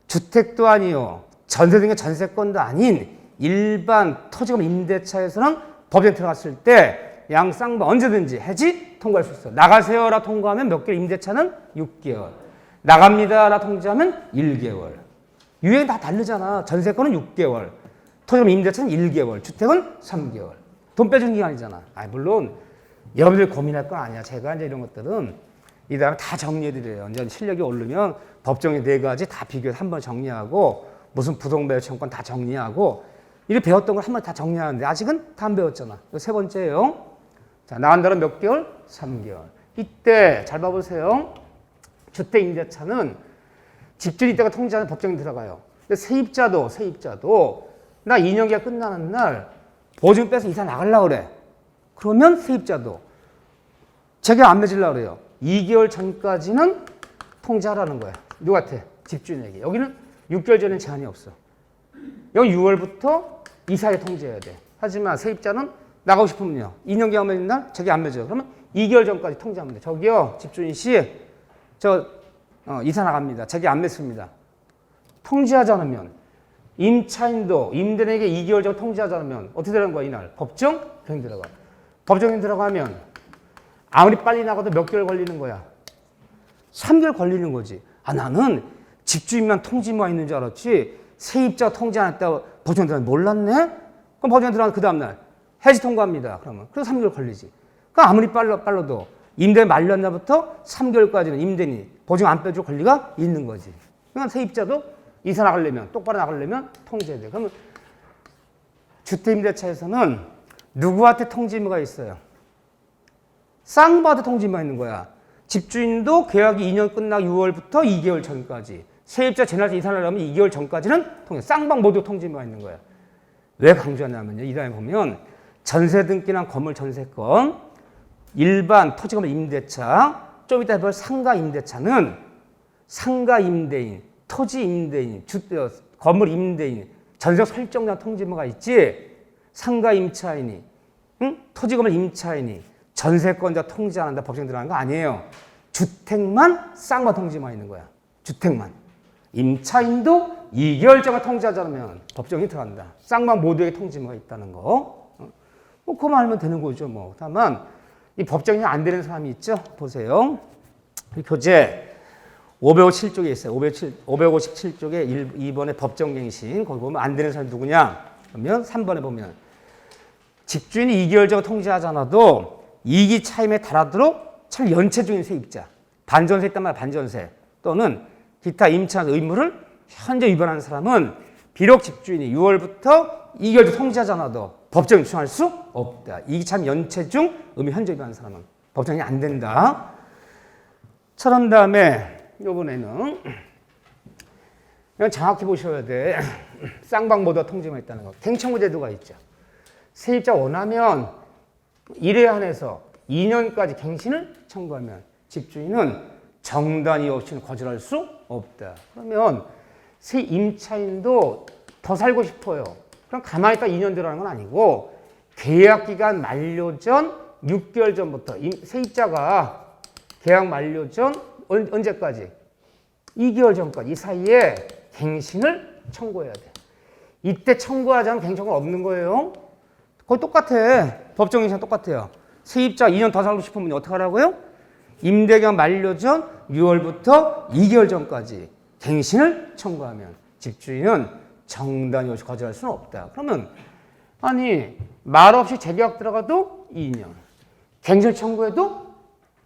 주택도 아니요 전세 등기 전세권도 아닌 일반 토지금 임대차에서는 법정에 들어갔을 때 양쌍방 언제든지 해지 통과할 수 있어. 나가세요라 통과하면 몇 개월 임대차는 6개월 나갑니다라 통지하면 1개월. 유예는 다 다르잖아. 전세권은 6개월 토지금 임대차는 1개월 주택은 3개월. 돈 빼주는 기간이잖아. 물론 여러분들이 고민할 건 아니야. 제가 이제 이런 것들은 이 다음에 다 정리해드려요. 이제 실력이 오르면 법정의 4가지 다 비교해서 한번 정리하고 무슨 부동매매 청권 다 정리하고 이렇게 배웠던 걸 한번 다 정리하는데 아직은 다 안 배웠잖아. 이거 세 번째예요. 자, 나간다는 몇 개월? 3개월. 이때 잘 봐보세요. 주택 임대차는 집주인 이때가 통지하는 법정에 들어가요. 근데 세입자도 나 2년 계약 끝나는 날 보증 빼서 이사 나가려고 그래. 그러면 세입자도 제가 안 맺으려고 그래요. 2개월 전까지는 통지하라는 거야. 누구한테? 집주인에게. 여기는 6개월 전엔 제한이 없어. 여기 6월부터 이사에 통지해야 돼. 하지만 세입자는 나가고 싶으면요. 2년 계약 맺는 날 제가 안 맺어요. 그러면 2개월 전까지 통지하면 돼. 저기요. 집주인 씨. 이사 나갑니다. 제가 안 맺습니다. 통지하지 않으면 임차인도 임대인에게 2개월 전 통지하지 않으면 어떻게 되는 거야 이날? 법정? 병행 들어가. 법정에 들어가면 아무리 빨리 나가도 몇 개월 걸리는 거야? 3개월 걸리는 거지. 나는 집주인만 통지만 있는 줄 알았지 세입자 통지 안 했다고 법정에 들어가면 몰랐네? 그럼 법정에 들어가면 그 다음날 해지 통과합니다. 그러면 그래서 3개월 걸리지. 그러니까 아무리 빨라도 임대인 만료한 날부터 3개월까지는 임대인이 보증 안 빼줄 권리가 있는 거지. 그러니까 세입자도 이사 나가려면 똑바로 나가려면 통지해야 돼. 그러면 주택임대차에서는 누구한테 통지 의무가 있어요? 쌍방한테 통지 의무가 있는 거야. 집주인도 계약이 2년 끝나고 6월부터 2개월 전까지 세입자 제날짜 이사 나가려면 2개월 전까지는 통지. 쌍방 모두 통지 의무가 있는 거야. 왜 강조하냐면요. 이 다음에 보면 전세 등기난 건물 전세권 일반 토지건물 임대차 좀 이따 볼 상가 임대차는 상가 임대인 토지 임대인, 건물 임대인, 전세 설정된 통지무가 있지. 상가 임차인이, 토지 건물 임차인이 전세권자 통지 안 한다 법정에 들어가는 거 아니에요. 주택만 쌍방 통지만 있는 거야. 주택만. 임차인도 2개월 전에 통지하지 않으면 법정에 들어간다. 쌍방 모두에게 통지무가 있다는 거. 그거만 알면 되는 거죠. 다만 이 법정이 안 되는 사람이 있죠. 보세요. 이 교재 557쪽에 있어요. 557쪽에 2번의 법정갱신. 거기 보면 안 되는 사람이 누구냐? 그러면 3번에 보면 집주인이 2개월 전에 통지하지 않아도 이익이 차임에 달하도록 참 연체 중인 세입자. 반전세 있단 말이야. 반전세. 또는 기타 임차 의무를 현재 위반하는 사람은 비록 집주인이 6월부터 2개월 전 통지하지 않아도 법정에 추정할 수 없다. 이익이 차임 연체 중 의무 현재 위반하는 사람은 법정이 안 된다. 그런 다음에 이번에는 이건 정확히 보셔야 돼. 쌍방 모두 통지만 있다는 거. 갱청구 제도가 있죠. 세입자 원하면 1회 한해서 2년까지 갱신을 청구하면 집주인은 정단 이유 없이는 거절할 수 없다. 그러면 세 임차인도 더 살고 싶어요. 그럼 가만히 있다 2년 들어가는 건 아니고 계약기간 만료 전 6개월 전부터 세입자가 계약 만료 전 언제까지? 2개월 전까지 이 사이에 갱신을 청구해야 돼. 이때 청구하지 않으면 갱신은 없는 거예요. 거의 똑같아. 법정갱신 똑같아요. 세입자 2년 더 살고 싶으면 어떻게 하라고요? 임대계약 만료 전 6월부터 2개월 전까지 갱신을 청구하면 집주인은 정단이 없이 거절할 수는 없다. 그러면 아니 말없이 재계약 들어가도 2년. 갱신 청구해도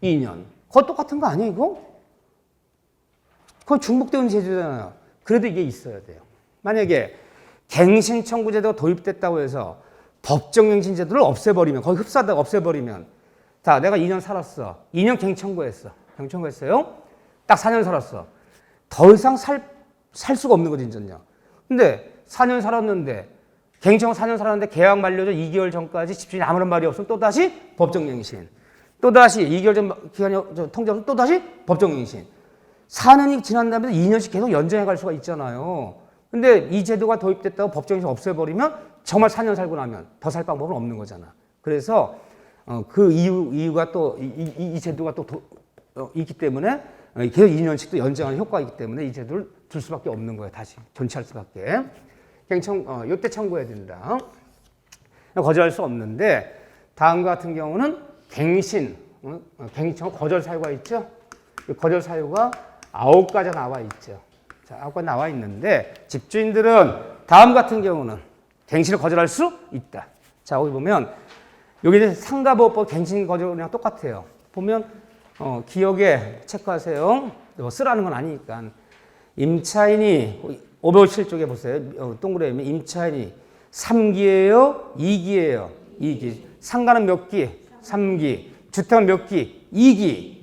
2년. 그거 똑같은 거 아니에요 이거? 그건 중복되는 제도잖아요. 그래도 이게 있어야 돼요. 만약에 갱신 청구 제도가 도입됐다고 해서 법정갱신 제도를 없애버리면, 거의 흡사하다가 없애버리면, 자, 내가 2년 살았어. 2년 갱신 청구했어. 갱신 청구했어요. 딱 4년 살았어. 더 이상 살 수가 없는 거지, 이제는요. 근데 4년 살았는데, 갱신 청구 4년 살았는데 계약 만료전 2개월 전까지 집주인이 아무런 말이 없으면 또다시 법정갱신. 또다시 2개월 전 기간이 통지하면 또다시 법정갱신. 4년이 지난 다음에 2년씩 계속 연장해 갈 수가 있잖아요. 근데 이 제도가 도입됐다고 법정에서 없애버리면 정말 4년 살고 나면 더 살 방법은 없는 거잖아. 그래서 그 이유가 또 이 제도가 또 있기 때문에 계속 2년씩 또 연장하는 효과가 있기 때문에 이 제도를 둘 수밖에 없는 거예요. 다시 존치할 수밖에. 요때 청구해야 된다. 거절할 수 없는데 다음과 같은 경우는 갱신 청구 거절 사유가 있죠. 거절 사유가 9가지가 나와 있죠. 자, 9가지 나와 있는데 집주인들은 다음 같은 경우는 갱신을 거절할 수 있다. 자, 여기 보면 여기 상가보호법 갱신 거절이랑 똑같아요. 보면 기억에 체크하세요. 쓰라는 건 아니니까. 임차인이 557쪽에 보세요. 동그라미 임차인이 3기예요? 2기예요? 2기. 상가는 몇 기? 3기. 주택은 몇 기? 2기.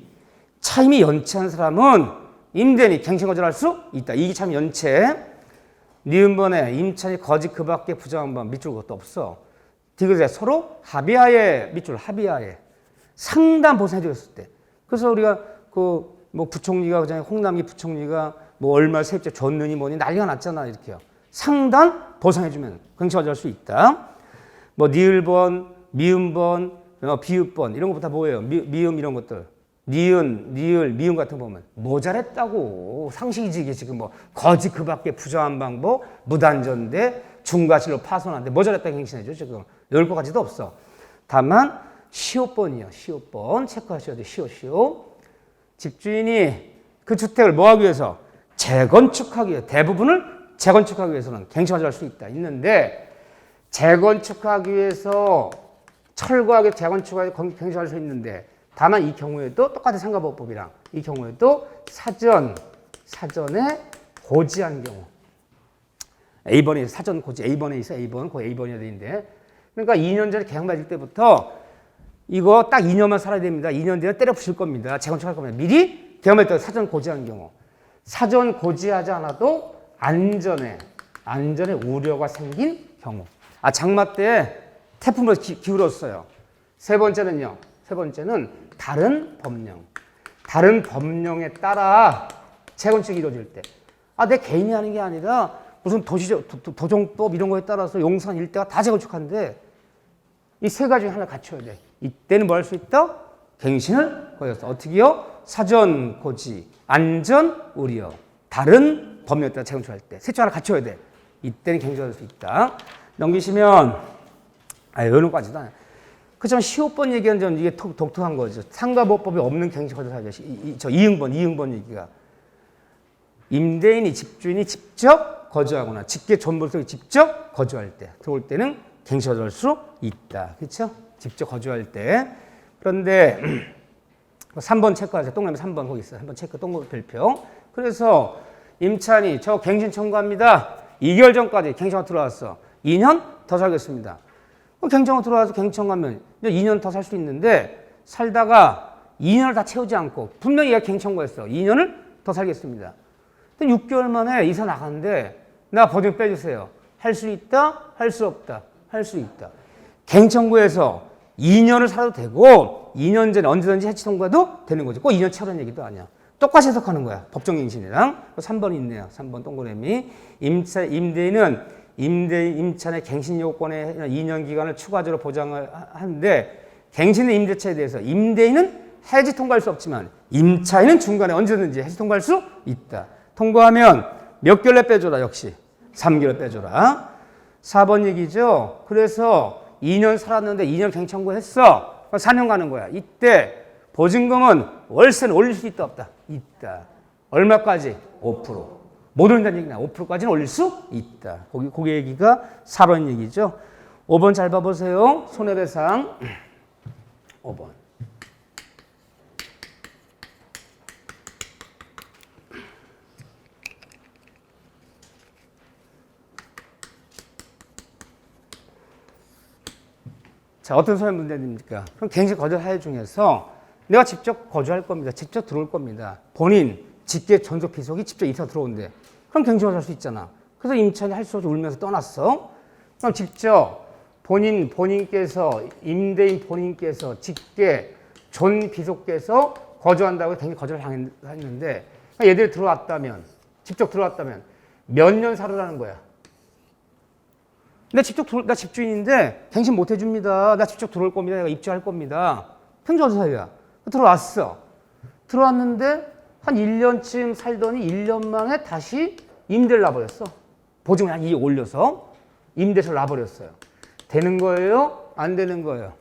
차임이 연체한 사람은 임대인이 갱신 거절할 수 있다. 2기 차임 연체. 니은번에 임차인이 거짓 그 밖에 부정한 번 밑줄 것도 없어. 디귿에 서로 합의하에 밑줄 합의하에 상담 보상해 줬을 때. 그래서 우리가 부총리가 그전에 홍남기 부총리가 얼마 세입자 줬느니 뭐니 난리가 났잖아 이렇게요. 상단 보상해 주면 갱신 거절할 수 있다. 니을번, 미음번, 비읍번 이런 것부터 뭐예요? 미음 이런 것들. 니은, 니을, 미음 같은 거 보면 모자랬다고. 상식이지 이게 지금 거짓 그 밖에 부정한 방법, 무단전대, 중과실로 파손한데 모자랬다 갱신해줘 지금. 넣을 것 같지도 없어. 다만 시효번이요. 시효번 체크하셔야 돼요. 시효. 집주인이 그 주택을 뭐 하기 위해서? 재건축하기 위해 대부분을 재건축하기 위해서는 갱신 거절할 수 있다. 있는데 재건축하기 위해서 철거하기 위해서 재건축하기 위해서 갱신할 수 있는데 다만 이 경우에도 똑같은 상가보호법이랑 이 경우에도 사전에 고지한 경우 A번에 사전 고지 A번에 있어 A번 그 A번이어야 되는데 그러니까 2년 전에 계약 맺을 때부터 이거 딱 2년만 살아야 됩니다. 2년 뒤에 때려 부실 겁니다. 재건축할 겁니다. 미리 계약 맺을 때 사전 고지한 경우 사전 고지하지 않아도 안전에 우려가 생긴 경우 장마 때 태풍으로 기울었어요. 세 번째는 다른 법령에 따라 재건축이 이루어질 때 내 개인이 하는 게 아니라 무슨 도정법 이런 거에 따라서 용산 일대가 다 재건축한데 이 세 가지 중에 하나 갖춰야 돼. 이때는 뭐 할 수 있다? 갱신을 거절했어. 어떻게요? 사전 고지, 안전 우려, 다른 법령에 따라 재건축할 때 셋 중 하나 갖춰야 돼. 이때는 갱신할 수 있다. 넘기시면 여기까지도 아니야. 그렇지만 시효번 얘기는 좀 이게 독특한 거죠. 상가보호법이 없는 갱신 거절 사유죠. 이응번 얘기가. 임대인이 집주인이 직접 거주하거나 직계 존버로 직접 거주할 때 들어올 때는 갱신 거절할 수 있다. 그렇죠? 직접 거주할 때. 그런데 3번 체크하세요. 동그라미 3번 거기 있어요. 3번 체크 동그라미 별표. 그래서 임차인이 저 갱신 청구합니다. 2개월 전까지 갱신가 들어왔어. 2년 더 살겠습니다. 갱신가 들어와서 갱신 청구하면 2년 더 살 수 있는데 살다가 2년을 다 채우지 않고 분명히 얘가 갱신 청구했어. 2년을 더 살겠습니다. 6개월 만에 이사 나갔는데 나 보증 빼주세요. 할 수 있다? 할 수 없다? 할 수 있다. 갱신 청구해서 2년을 살아도 되고 2년 전에 언제든지 해치 통과도 되는 거지. 꼭 2년 채우라는 얘기도 아니야. 똑같이 해석하는 거야. 법정갱신이랑. 3번이 있네요. 3번 동그라미. 임대인은 임차인의 갱신 요건에 2년 기간을 추가적으로 보장을 하는데 갱신의 임대차에 대해서 임대인은 해지 통과할 수 없지만 임차인은 중간에 언제든지 해지 통과할 수 있다. 통과하면 몇 개월 내 빼줘라. 역시 3개월 빼줘라. 4번 얘기죠. 그래서 2년 살았는데 2년 갱신 청구했어. 4년 가는 거야. 이때 보증금은 월세는 올릴 수 있다 없다? 있다. 얼마까지? 5%. 못 올린다는 얘기냐. 5%까지는 올릴 수 있다. 거기 얘기가 4번 얘기죠. 5번 잘 봐보세요. 손해배상 5번. 자, 어떤 소위 문제입니까? 그럼 갱신 거절 하여 중에서 내가 직접 거주할 겁니다. 직접 들어올 겁니다. 본인 직계 전속 비속이 직접 이사 들어온대. 그럼 갱신 거절할 수 있잖아. 그래서 임차인이 할 수 없이 울면서 떠났어. 그럼 직접 본인께서 임대인 본인께서 직계 전 비속께서 거주한다고 갱신 거절을 했는데 얘들이 들어왔다면 직접 들어왔다면 몇 년 살으라는 거야. 나 집주인인데 갱신 못 해줍니다. 나 직접 들어올 겁니다. 내가 입주할 겁니다. 갱신사유야. 들어왔어. 들어왔는데 한 1년쯤 살더니 1년 만에 다시 임대를 놔버렸어. 보증을 한 2억 올려서 임대를 놔버렸어요. 되는 거예요? 안 되는 거예요?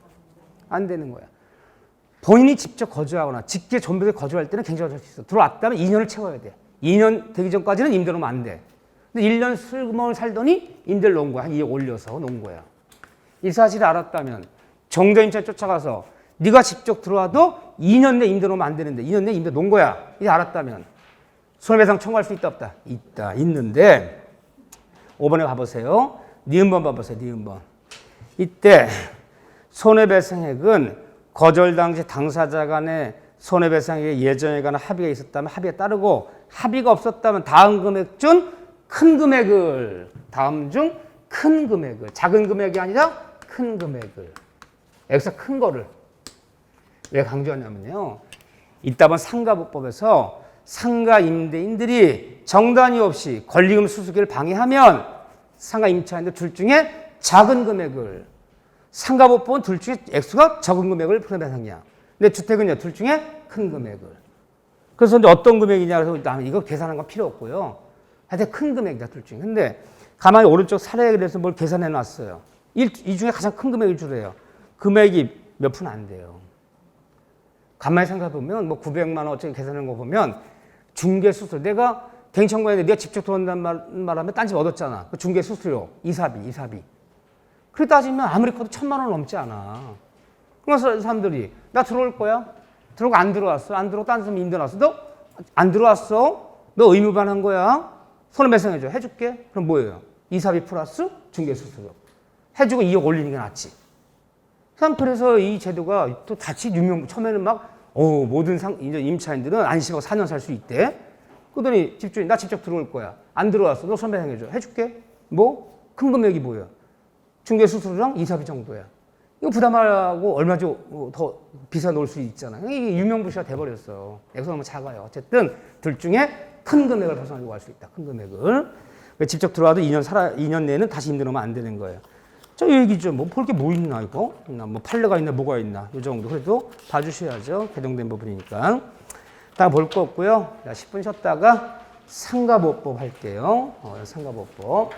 안 되는 거야. 본인이 직접 거주하거나 직계 전벽에 거주할 때는 갱신할 수 있어. 들어왔다면 2년을 채워야 돼. 2년 되기 전까지는 임대 놓으면 안 돼. 근데 1년 슬그머니 살더니 임대를 놓은 거야. 한 2억 올려서 놓은 거야. 이 사실을 알았다면 정자임차 쫓아가서 네가 직접 들어와도 2년 내 임대 놓으면 안 되는데 2년 내 임대 놓은 거야. 이제 알았다면 손해배상 청구할 수 있다 없다? 있다. 있는데 5번에 봐보세요. 니은번 봐보세요. 니은번. 이때 손해배상액은 거절 당시 당사자 간의 손해배상액의 예정에 관한 합의가 있었다면 합의에 따르고 합의가 없었다면 다음 금액 중 큰 금액을 다음 중 큰 금액을 작은 금액이 아니라 큰 금액을 여기서 큰 거를 왜 강조하냐면요. 이따번 상가보법에서 상가 임대인들이 정단이 없이 권리금 수수기를 방해하면 상가 임차인들 둘 중에 작은 금액을 상가보법은 둘 중에 액수가 적은 금액을 손해배상이야. 근데 주택은요 둘 중에 큰 금액을. 그래서 이제 어떤 금액이냐 그래서 나는 이거 계산한 건 필요 없고요. 하여튼 큰 금액이다 둘 중에. 근데 가만히 오른쪽 사례에 대해서 뭘 계산해 놨어요. 이 중에 가장 큰 금액을 주래요. 금액이 몇 푼 안 돼요. 가만히 생각해 보면 뭐 900만 원 어쩌고 계산한 거 보면 중개 수수료 내가 갱신청구했는데 내가 직접 들어온다는 말하면 딴 집 얻었잖아. 그 중개 수수료 이사비. 그렇게 따지면 아무리 커도 1,000만 원 넘지 않아. 그래서 사람들이 나 들어올 거야. 들어오고 안 들어왔어. 안 들어오고 딴 사람 임대 놨어. 너 안 들어왔어. 너 의무반한 거야. 손해배상해줘. 해줄게. 그럼 뭐예요? 이사비 플러스 중개 수수료. 해주고 2억 올리는 게 낫지. 그래서 이 제도가 또 같이 처음에는 막, 모든 이제 임차인들은 안심하고 4년 살 수 있대. 그러더니 집주인, 나 직접 들어올 거야. 안 들어왔어. 너 손해배상해줘. 해줄게. 뭐? 큰 금액이 뭐야? 중개 수수료랑 이사비 정도야. 이거 부담하고 얼마 더 비싸 놓을 수 있잖아. 이게 유명무시가 돼버렸어. 액수가 너무 작아요. 어쨌든 둘 중에 큰 금액을 벗어나려고 할 수 있다. 큰 금액을. 직접 들어와도 2년 내에는 다시 임대 놓으면 안 되는 거예요. 저 얘기죠. 뭐 볼 게 뭐 있나 이거? 뭐 판례가 있나 뭐가 있나 이 정도. 그래도 봐주셔야죠. 개정된 부분이니까. 다음 볼 거 없고요. 10분 쉬었다가 상가보법 할게요. 상가보법.